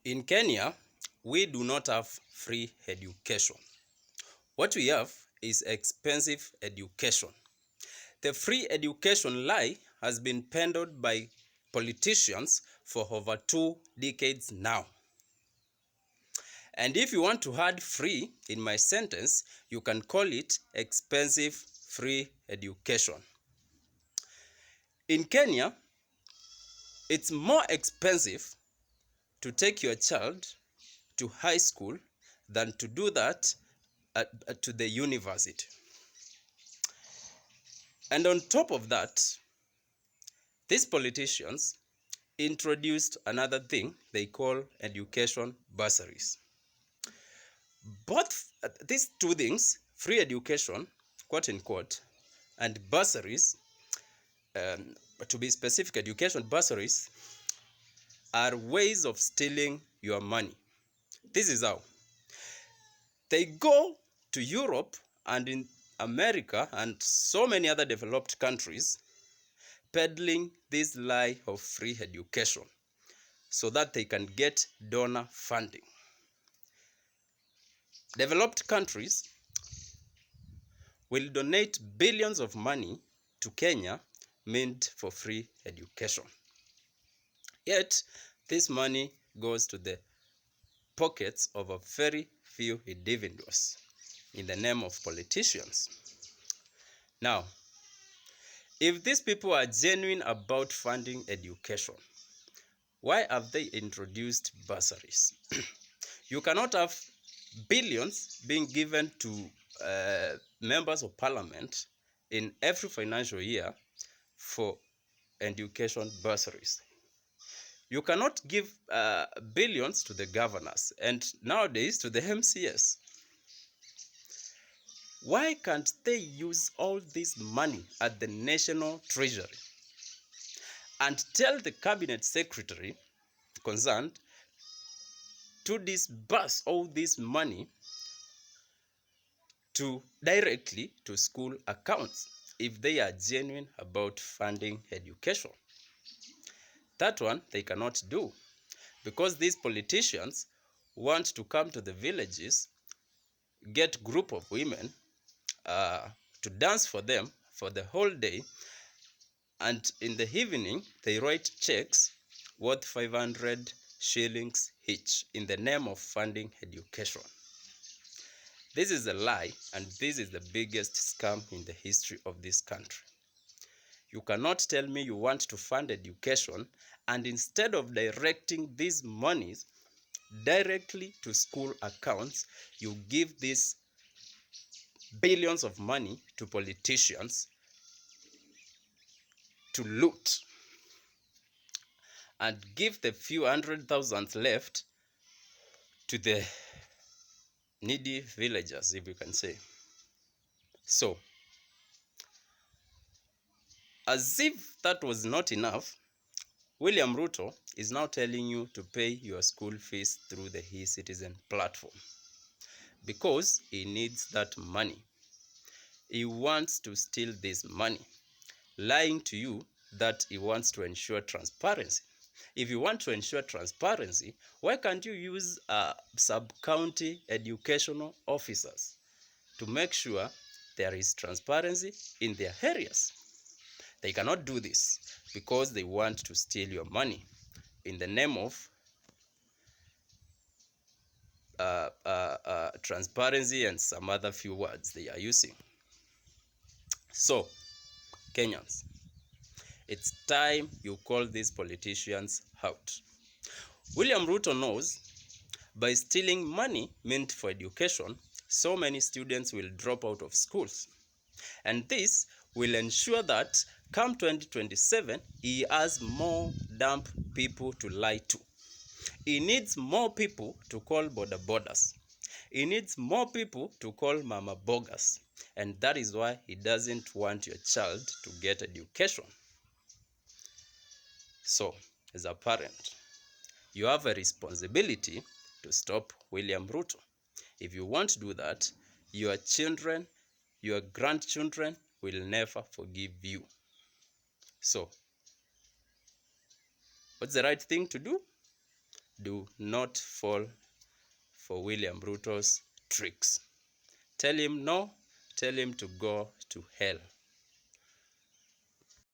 In Kenya, we do not have free education. What we have is expensive education. The free education lie has been peddled by politicians for over 2 decades now. And if you want to add free in my sentence, you can call it expensive free education. In Kenya, it's more expensive to take your child to high school than to do that to the university. And on top of that, these politicians introduced another thing they call education bursaries. Both these two things, free education, quote unquote, and bursaries, to be specific, education bursaries, are ways of stealing your money. This is how. They go to Europe and in America and so many other developed countries peddling this lie of free education so that they can get donor funding. Developed countries will donate billions of money to Kenya meant for free education. Yet, this money goes to the pockets of a very few individuals in the name of politicians. Now, if these people are genuine about funding education, why have they introduced bursaries? You cannot have billions being given to members of parliament in every financial year for education bursaries. You cannot give billions to the governors and nowadays to the MCS. Why can't they use all this money at the national treasury and tell the cabinet secretary concerned to disburse all this money directly to school accounts if they are genuine about funding education? That one they cannot do because these politicians want to come to the villages, get group of women to dance for them for the whole day, and in the evening they write checks worth 500 shillings each in the name of funding education. This is a lie, and this is the biggest scam in the history of this country. You cannot tell me you want to fund education and instead of directing these monies directly to school accounts, you give these billions of money to politicians to loot and give the few 100,000 left to the needy villagers, if you can say. So, as if that was not enough, William Ruto is now telling you to pay your school fees through the eCitizen platform because he needs that money. He wants to steal this money, lying to you that he wants to ensure transparency. If you want to ensure transparency, why can't you use sub-county educational officers to make sure there is transparency in their areas? They cannot do this because they want to steal your money in the name of transparency and some other few words they are using. So, Kenyans, it's time you call these politicians out. William Ruto knows by stealing money meant for education, so many students will drop out of schools. And this will ensure that come 2027, he has more dumb people to lie to. He needs more people to call border borders. He needs more people to call mama bogus. And that is why he doesn't want your child to get education. So, as a parent, you have a responsibility to stop William Ruto. If you won't do that, your children, your grandchildren will never forgive you. So, what's the right thing to do? Do not fall for William Ruto's tricks. Tell him no, tell him to go to hell.